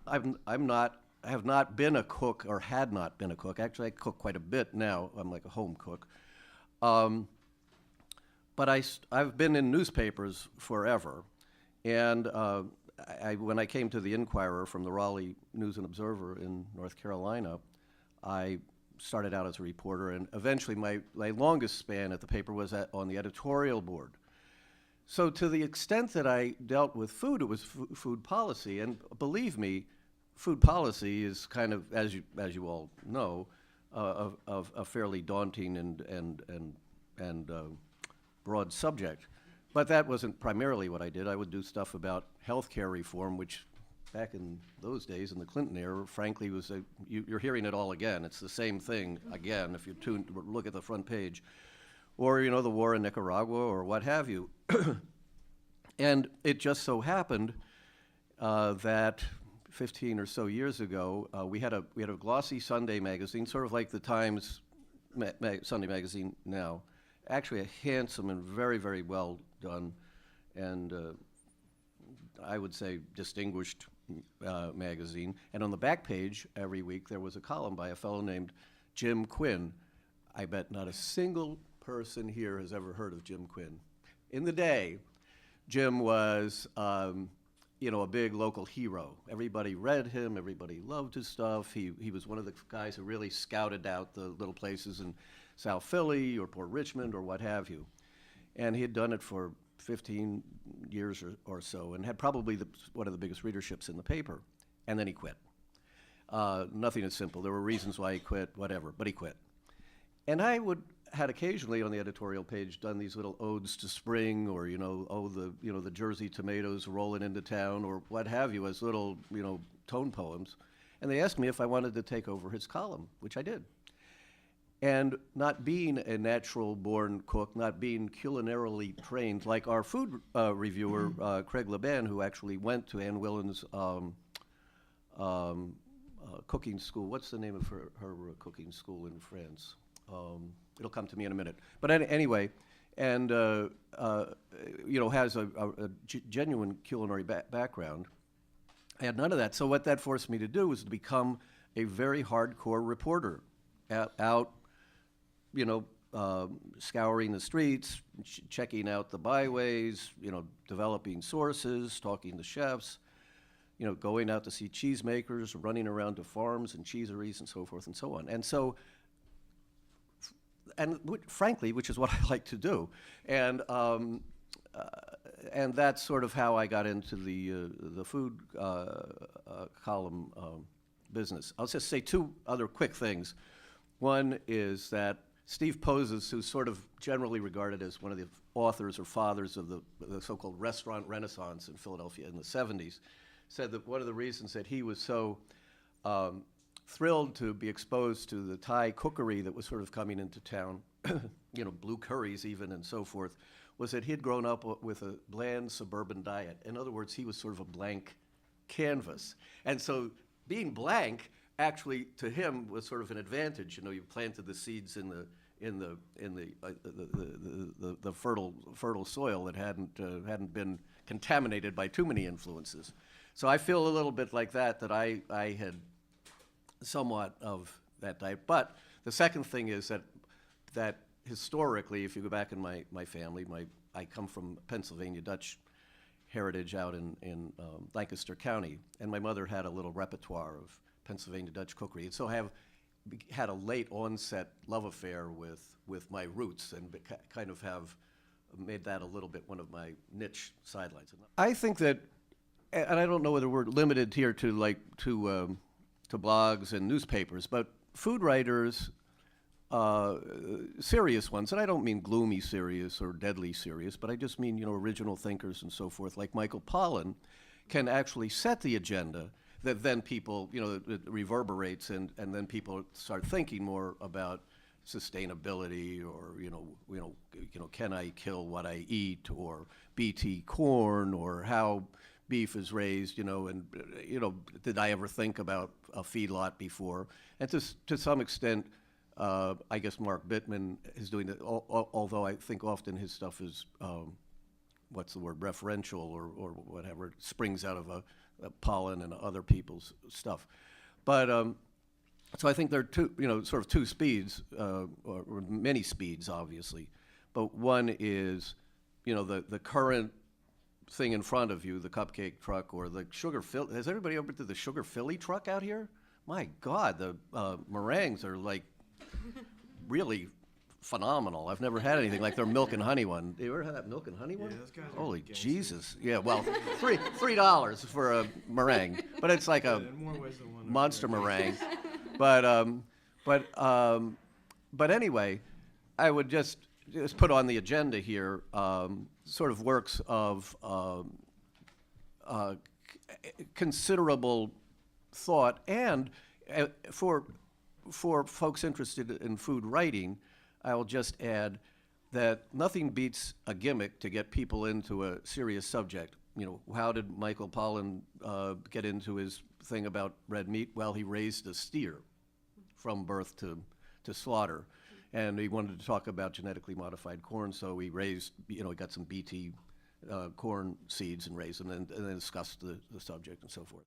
I have not been a cook or had not been a cook. Actually, I cook quite a bit now. I'm like a home cook. Um, but I've been in newspapers forever. And when I came to the Inquirer from the Raleigh News and Observer in North Carolina, I started out as a reporter, and eventually my longest span at the paper was on the editorial board. So to the extent that I dealt with food, it was food policy, and believe me, food policy is kind of, as you all know, of a fairly daunting and broad subject. But that wasn't primarily what I did. I would do stuff about healthcare reform, which back in those days, in the Clinton era, frankly, you're hearing it all again. It's the same thing again if you look at the front page. Or, the war in Nicaragua or what have you. And it just so happened that 15 or so years ago, we had a glossy Sunday magazine, sort of like the Times Sunday magazine now. Actually a handsome and very, very well done, and I would say distinguished magazine. And on the back page every week there was a column by a fellow named Jim Quinn. I bet not a single person here has ever heard of Jim Quinn. In the day, Jim was a big local hero. Everybody read him, everybody loved his stuff. He was one of the guys who really scouted out the little places in South Philly or Port Richmond or what have you. And he had done it for 15 years or so and had probably one of the biggest readerships in the paper. And then he quit. Nothing is simple. There were reasons why he quit, whatever, but he quit. And I had occasionally on the editorial page done these little odes to spring, or the Jersey tomatoes rolling into town, or what have you, as little tone poems. And they asked me if I wanted to take over his column, which I did. And not being a natural-born cook, not being culinarily trained, like our food reviewer, Craig Laban, who actually went to Anne Willen's cooking school. What's the name of her cooking school in France? It'll come to me in a minute. But anyway, and has a genuine culinary background. I had none of that. So what that forced me to do was to become a very hardcore reporter, out scouring the streets, checking out the byways, developing sources, talking to chefs, going out to see cheesemakers, running around to farms and cheeseries and so forth and so on. And so, frankly, which is what I like to do. And that's sort of how I got into the food column business. I'll just say two other quick things. One is that Steve Poses, who's sort of generally regarded as one of the authors or fathers of the so-called restaurant renaissance in Philadelphia in the 70s, said that one of the reasons that he was so thrilled to be exposed to the Thai cookery that was sort of coming into town, blue curries even and so forth, was that he had grown up with a bland suburban diet. In other words, he was sort of a blank canvas. And so being blank actually to him was sort of an advantage. You planted the seeds in the fertile soil that hadn't been contaminated by too many influences. So I feel a little bit like that I had somewhat of that type. But the second thing is that historically, if you go back in my family, I come from Pennsylvania Dutch heritage out in Lancaster County, and my mother had a little repertoire of Pennsylvania Dutch cookery. And so I had a late onset love affair with my roots, and kind of have made that a little bit one of my niche sidelines. I think that, and I don't know whether we're limited here to blogs and newspapers, but food writers, serious ones, and I don't mean gloomy serious or deadly serious, but I just mean original thinkers and so forth, like Michael Pollan, can actually set the agenda that then people, it reverberates, and then people start thinking more about sustainability, or can I kill what I eat, or BT corn, or how beef is raised, and did I ever think about a feedlot before? And to some extent, I guess Mark Bittman is doing that, although I think often his stuff is what's the word, referential or whatever, springs out of a pollen and other people's stuff. But so I think there are two, sort of two speeds, or many speeds, obviously. But one is, the current thing in front of you, the cupcake truck or the sugar Philly. Has everybody ever been to the sugar Philly truck out here? My God, the meringues are like really phenomenal. I've never had anything like their milk and honey one. You ever had that milk and honey one? Yeah, those guys are Holy gangsters. Jesus! Yeah, well, $3 for a meringue, but it's like a In more ways than one. monster meringue. But anyway, I would just put on the agenda here sort of works of considerable thought, and for folks interested in food writing, I will just add that nothing beats a gimmick to get people into a serious subject. How did Michael Pollan get into his thing about red meat? Well, he raised a steer from birth to slaughter, and he wanted to talk about genetically modified corn, so he raised, he got some BT corn seeds and raised them, and then discussed the subject and so forth.